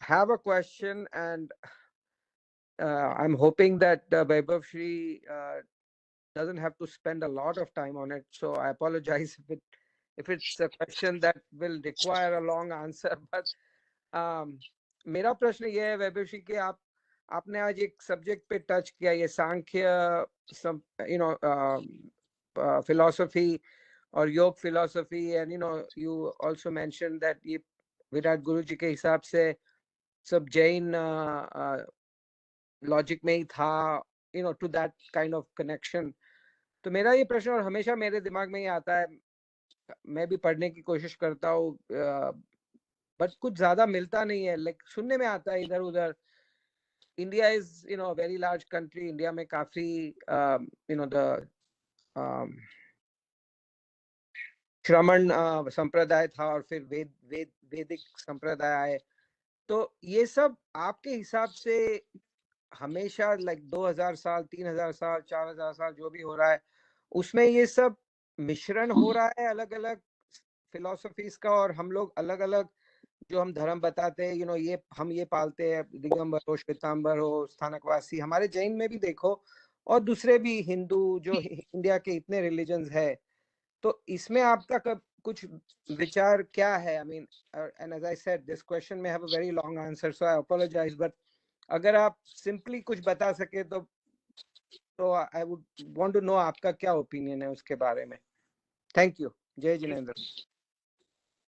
have a question, and I'm hoping that Vaibhav Shri doesn't have to spend a lot of time on it. So I apologize if it's a question that will require a long answer. But मेरा प्रश्न ये है वैभव जी कि आपने आज एक subject पे touch किया, ये सांख्य, some philosophy और योग philosophy, and you also mentioned that ये विराट गुरु जी के हिसाब से सब जैन लॉजिक में ही था, to that kind of connection. तो मेरा ये प्रश्न और हमेशा मेरे दिमाग में ही आता है, मैं भी पढ़ने की कोशिश करता हूँ, बट कुछ ज्यादा मिलता नहीं है. लाइक सुनने में आता है इधर उधर. India is very large country. India में काफी द श्रमण संप्रदाय था, और फिर वैदिक संप्रदाय आए. तो ये सब आपके हिसाब से हमेशा लाइक 2000 साल, 3000 साल, 4000 साल जो भी हो रहा है, उसमें ये सब मिश्रण हो रहा है अलग अलग फिलोसफीज का, और हम लोग अलग अलग जो हम धर्म बताते हैं, ये हम ये पालते हैं, दिगंबर हो, श्वेतांबर हो, स्थानकवासी, हमारे जैन में भी देखो, और दूसरे भी हिंदू जो इंडिया के इतने रिलीजन्स है. तो इसमें आपका कुछ विचार क्या है? I mean, and as I said, this question may have a very long answer, so I apologize, but अगर आप सिंपली कुछ बता सके तो I would want to know आपका क्या ओपिनियन है उसके बारे में. Thank you. जय जिनेंद्र.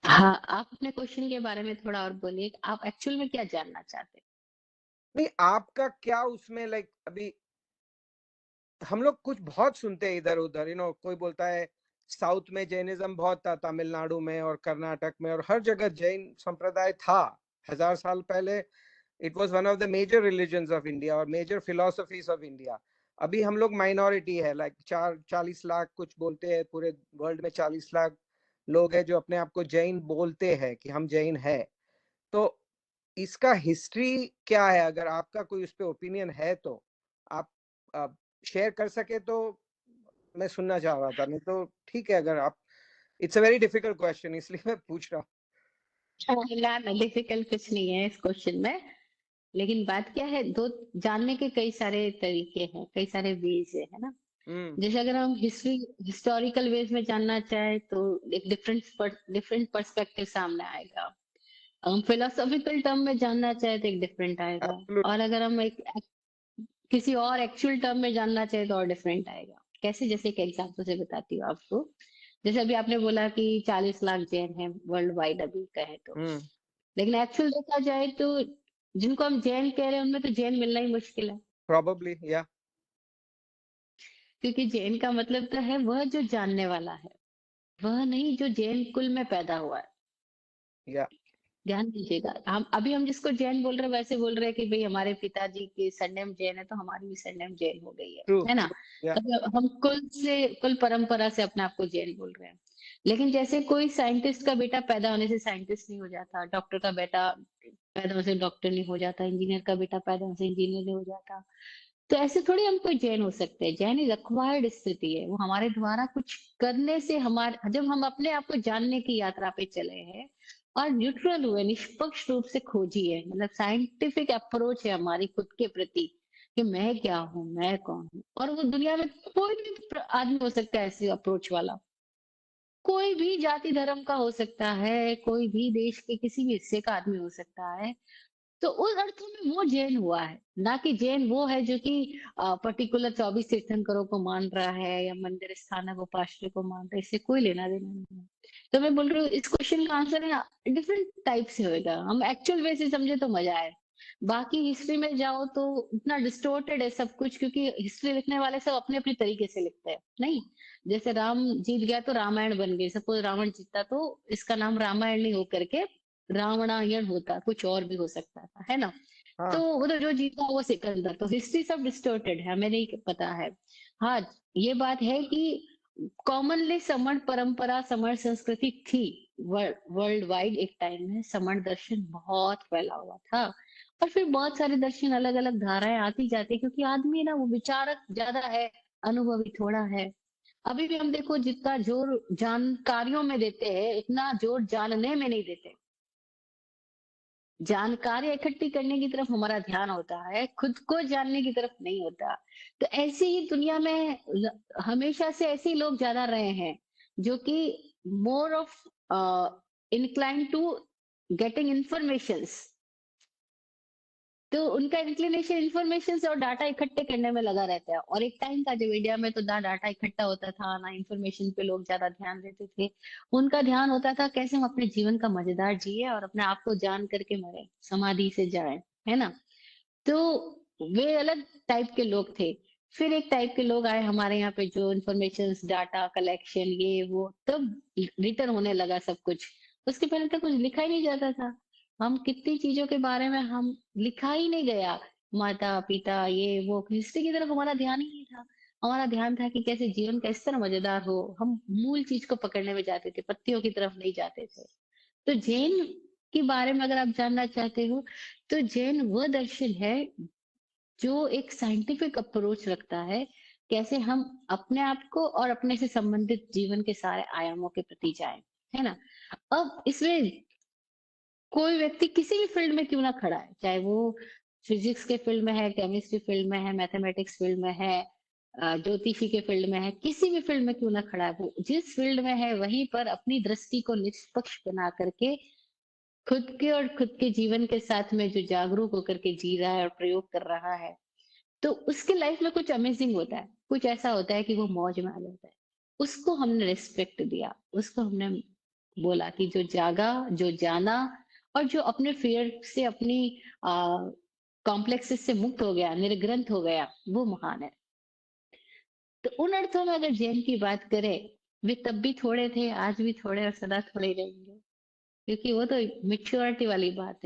हाँ, आप अपने क्वेश्चन के बारे में थोड़ा और बोलिए, आप एक्चुअल में क्या जानना चाहते हैं? नहीं, आपका क्या उसमें, लाइक अभी हम लोग कुछ बहुत सुनते हैं इधर उधर, कोई बोलता है साउथ में जैनिज्म बहुत था, तमिलनाडु में और कर्नाटक में, और हर जगह जैन संप्रदाय था 1000 साल पहले. It was one of the major religions of India और मेजर फिलोसफीज ऑफ इंडिया. अभी हम लोग माइनॉरिटी है, लाइक 40 लाख कुछ बोलते हैं, पूरे वर्ल्ड में 40 लाख लोग हैं जो अपने आप को जैन बोलते हैं कि हम जैन है. तो इसका हिस्ट्री क्या है? अगर आपका कोई उस पर ओपिनियन है तो आप शेयर कर सके तो मैं सुनना चाह रहा था. नहीं तो ठीक है, अगर आप, it's a very difficult question, इसलिए मैं पूछ रहा हूँ. ना ना, डिफिकल्ट कुछ नहीं है इस क्वेश्चन में, लेकिन बात क्या है, दो जानने के कई सारे तरीके हैं, कई सारे वेज है ना. जैसे अगर हम हिस्टोरिकल वेज में जानना चाहे तो एक डिफरेंट पर्सपेक्टिव सामने आएगा. हम फिलोसॉफिकल टर्म में जानना चाहे तो एक डिफरेंट आएगा, और अगर हम एक किसी और एक्चुअल टर्म में जानना चाहे तो और डिफरेंट आएगा. कैसे? जैसे एक एग्जांपल से बताती हूँ आपको. जैसे अभी आपने बोला कि 40 लाख जैन हैं वर्ल्ड वाइड अभी कहे तो, लेकिन एक्चुअल देखा जाए तो जिनको हम जैन कह रहे हैं उनमें तो जैन मिलना ही मुश्किल है. प्रोबेबली, या. क्योंकि जैन का मतलब तो है वह जो जानने वाला है, वह नहीं जो जैन कुल में पैदा हुआ है. या. ध्यान दीजिएगा, हम जिसको जैन बोल रहे हैं वैसे बोल रहे हैं कि भाई हमारे पिताजी की सरनेम जैन है तो हमारी भी सरनेम जैन हो गई ट्रू. है ना. या. मतलब हम कुल परंपरा से अपने आप को जैन बोल रहे हैं. लेकिन जैसे कोई साइंटिस्ट का बेटा पैदा होने से साइंटिस्ट नहीं हो जाता, डॉक्टर का बेटा पैदा होने से डॉक्टर नहीं हो जाता, इंजीनियर का बेटा पैदा होने से इंजीनियर नहीं हो जाता. तो ऐसे थोड़ी हम कोई जैन हो सकते हैं. जैन इज अक्वायर्ड स्थिति है, वो हमारे द्वारा कुछ करने से, हमारे जब हम अपने आप को जानने की यात्रा पे चले हैं और न्यूट्रल हुए, निष्पक्ष रूप से खोजी है, मतलब साइंटिफिक अप्रोच है हमारी खुद के प्रति कि मैं क्या हूँ, मैं कौन हूँ. और वो दुनिया में कोई भी आदमी हो सकता है ऐसे अप्रोच वाला, कोई भी जाति धर्म का हो सकता है, कोई भी देश के किसी भी हिस्से का आदमी हो सकता है. तो उस अर्थ में वो जैन हुआ है, ना कि जैन वो है जो कि पर्टिकुलर 24 तीर्थंकरों को मान रहा है या मंदिर स्थानक उपास्य को मान रहा है. इससे कोई लेना देना नहीं है. तो मैं बोल रही हूँ इस क्वेश्चन का आंसर है डिफरेंट टाइप से होगा. हम एक्चुअल वे से समझे तो मजा आए. बाकी हिस्ट्री में जाओ तो इतना डिस्टोर्टेड है सब कुछ, क्योंकि हिस्ट्री लिखने वाले सब अपने अपने तरीके से लिखते हैं. नहीं, जैसे राम जीत गया तो रामायण बन गई, सपोज रावण जीता तो इसका नाम रामायण नहीं होकर के रावणायण होता, कुछ और भी हो सकता था, है ना. तो वो तो जो जीता वो सिकंदर. तो हिस्ट्री सब डिस्टोर्टेड है, हमें नहीं पता है. हाँ, ये बात है कि कॉमनली समण परंपरा, समण संस्कृति थी वर्ल्ड वाइड. एक टाइम में समण दर्शन बहुत फैला हुआ था, और फिर बहुत सारे दर्शन, अलग अलग धाराएं आती जाती, क्योंकि आदमी ना वो विचारक ज्यादा है, अनुभवी थोड़ा है. अभी भी हम देखो जितना जोर जानकारियों में देते हैं उतना जोर जानने में नहीं देते. जानकारी इकट्ठी करने की तरफ हमारा ध्यान होता है, खुद को जानने की तरफ नहीं होता। तो ऐसे ही दुनिया में हमेशा से ऐसे ही लोग ज्यादा रहे हैं जो कि more of inclined to getting informations. तो उनका इंक्लिनेशन इंफॉर्मेशन और डाटा इकट्ठे करने में लगा रहता है। और एक टाइम था जब इंडिया में तो ना डाटा इकट्ठा होता था, ना इंफॉर्मेशन पे लोग ज्यादा ध्यान देते थे। उनका ध्यान होता था कैसे हम अपने जीवन का मजेदार जिए और अपने आप को जान करके मरे, समाधि से जाए, है ना? तो वे अलग टाइप के लोग थे। फिर एक टाइप के लोग आए हमारे यहाँ पे जो इंफॉर्मेशन, डाटा कलेक्शन, ये वो, तब रिटर्न होने लगा सब कुछ। उसके पहले तो कुछ लिखा ही नहीं जाता था। हम कितनी चीजों के बारे में हम लिखा ही नहीं गया। माता पिता ये वो हिस्ट्री की तरफ हमारा ध्यान ही नहीं था। हमारा ध्यान था कि कैसे जीवन का इस तरह मजेदार हो। हम मूल चीज को पकड़ने में जाते थे, पत्तियों की तरफ नहीं जाते थे। तो जैन के बारे में अगर आप जानना चाहते हो, तो जैन वह दर्शन है जो एक साइंटिफिक अप्रोच रखता है, कैसे हम अपने आप को और अपने से संबंधित जीवन के सारे आयामों के प्रति जाएं, है ना? अब इसमें कोई व्यक्ति किसी भी फील्ड में क्यों ना खड़ा है, चाहे वो फिजिक्स के फील्ड में है, केमिस्ट्री फील्ड में है, मैथमेटिक्स फील्ड में है, ज्योतिषी के फील्ड में है, किसी भी फील्ड में क्यों ना खड़ा है, वो जिस फील्ड में है वहीं पर अपनी दृष्टि को निष्पक्ष बना करके खुद के और खुद के जीवन के साथ में जो जागरूक होकर के जी रहा है और प्रयोग कर रहा है, तो उसके लाइफ में कुछ अमेजिंग होता है। कुछ ऐसा होता है कि वो मौज में आ जाता है। उसको हमने रिस्पेक्ट दिया, उसको हमने बोला कि जो जागा, जो जाना और जो अपने फियर से, अपनी कॉम्प्लेक्सेस से मुक्त हो गया, निर्ग्रंथ हो गया, वो महान है। तो उन अर्थों में अगर जैन की बात करें, वे तब भी थोड़े थे, आज भी थोड़े और सदा थोड़े ही रहेंगे। क्योंकि वो तो मैच्योरिटी वाली बात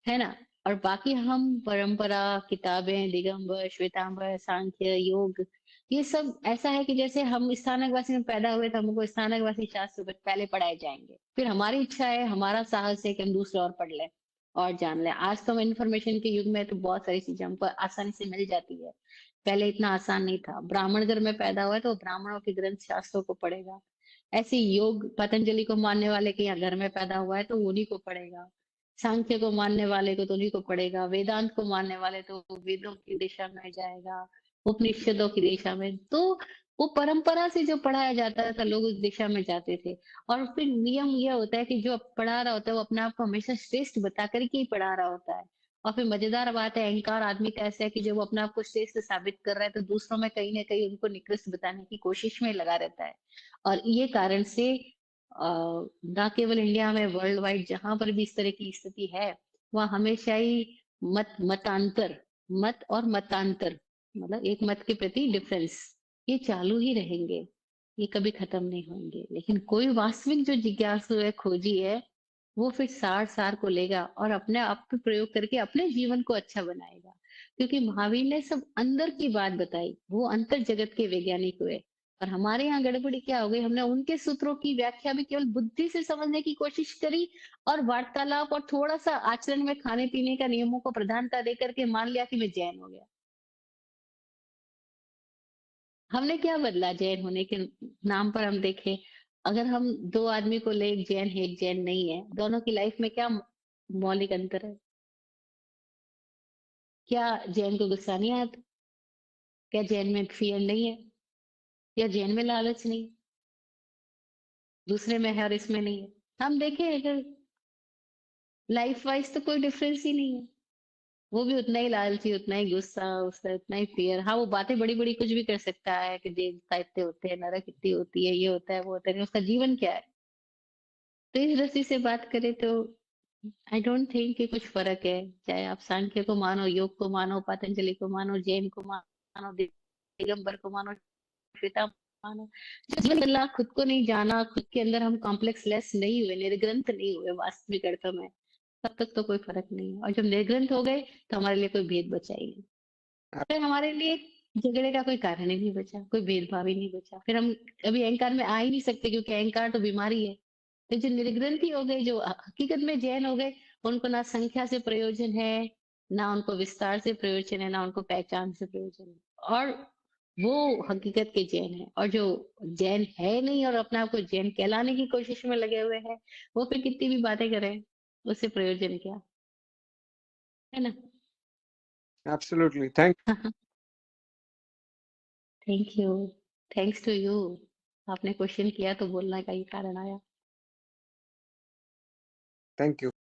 है ना? और बाकी हम परंपरा, किताबें, दिगंबर, श्वेतांबर, सांख्य, योग, ये सब ऐसा है कि जैसे हम स्थानकवासी में पैदा हुए तो हमको स्थानकवासी शास्त्र पहले पढ़ाए जाएंगे। फिर हमारी इच्छा है, हमारा साहस है कि हम दूसरे और पढ़ लें और जान लें। आज तो हम इंफॉर्मेशन के युग में तो बहुत सारी चीजें हमको आसानी से मिल जाती है। पहले इतना आसान नहीं था। ब्राह्मण घर में पैदा हुआ है तो ब्राह्मणों के ग्रंथ शास्त्रों को पढ़ेगा। ऐसे ही योग पतंजलि को मानने वाले के यहाँ घर में पैदा हुआ है तो उन्हीं को पढ़ेगा। सांख्य को मानने वाले को तो उन्हीं को पढ़ेगा। वेदांत को मानने वाले तो वेदों की दिशा में जाएगा, उपनिषदों की दिशा में। तो वो परंपरा से जो पढ़ाया जाता था, लोग उस दिशा में जाते थे। और फिर नियम यह होता है कि जो पढ़ा रहा होता है वो अपने आप को हमेशा श्रेष्ठ बता करके ही पढ़ा रहा होता है। और फिर मजेदार बात है, अहंकार आदमी का ऐसा है कि जब वो अपने आप को श्रेष्ठ साबित कर रहा है तो दूसरों में कहीं ना कहीं उनको निकृष्ट बताने की कोशिश में लगा रहता है। और ये कारण से ना केवल इंडिया में, वर्ल्ड वाइड जहां पर भी इस तरह की स्थिति है, वह हमेशा ही मतांतर, मत और मतांतर, मतलब एक मत के प्रति डिफरेंस, ये चालू ही रहेंगे। ये कभी खत्म नहीं होंगे। लेकिन कोई वास्तविक जो जिज्ञासु है, खोजी है, वो फिर सार सार को लेगा और अपने आप पे प्रयोग करके अपने जीवन को अच्छा बनाएगा। क्योंकि महावीर ने सब अंदर की बात बताई, वो अंतर जगत के वैज्ञानिक हुए। और हमारे यहाँ गड़बड़ी क्या हो गई, हमने उनके सूत्रों की व्याख्या भी केवल बुद्धि से समझने की कोशिश करी और वार्तालाप और थोड़ा सा आचरण में खाने पीने का नियमों को प्रधानता देकर के मान लिया कि मैं जैन हो गया। हमने क्या बदला जैन होने के नाम पर? हम देखें, अगर हम दो आदमी को ले, एक जैन है एक जैन नहीं है, दोनों की लाइफ में क्या मौलिक अंतर है? क्या जैन को गुस्सा नहीं आता? क्या जैन में फियर नहीं है? या जैन में लालच नहीं, दूसरे में है और इसमें नहीं है? हम देखें, अगर लाइफ वाइज तो कोई डिफरेंस ही नहीं है। वो भी उतना ही लालची, उतना ही गुस्सा, उसका उतना ही फियर। हाँ, वो बातें बड़ी बड़ी कुछ भी कर सकता है कि देवता इतने होते हैं, नरक इतनी होती है, ये होता है वो होता है, लेकिन उसका जीवन क्या है? तो इस दृष्टि से बात करें तो आई डोंट थिंक कि कुछ फर्क है। चाहे आप सांख्य को मानो, योग को मानो, पतंजलि को मानो, जैन को मानो, दिगंबर को मानो, श्वेता मानो, जब जीवन बदला, खुद को नहीं जाना, खुद के अंदर हम कॉम्प्लेक्स लेस नहीं हुए, निर्ग्रंथ नहीं हुए वास्तविक अर्थों में, तब तक तो कोई फर्क नहीं है। और जब निर्ग्रंथ हो गए तो हमारे लिए कोई भेद बचा ही नहीं। फिर हमारे लिए झगड़े का कोई कारण ही नहीं बचा, कोई भेदभाव ही नहीं बचा। फिर हम कभी अहंकार में आ ही नहीं सकते, क्योंकि अहंकार तो बीमारी है। तो जो निर्ग्रंथी हो गए, जो हकीकत में जैन हो गए, उनको ना संख्या से प्रयोजन है, ना उनको विस्तार से प्रयोजन है, ना उनको पहचान से प्रयोजन है। और वो हकीकत के जैन है। और जो जैन है नहीं और अपने आप को जैन कहलाने की कोशिश में लगे हुए हैं, वो फिर कितनी भी बातें करें, उससे प्रयोजन क्या? है ना? Absolutely, thank thank you. Thanks to you. आपने क्वेश्चन किया तो बोलने का ही कारण आया। Thank you.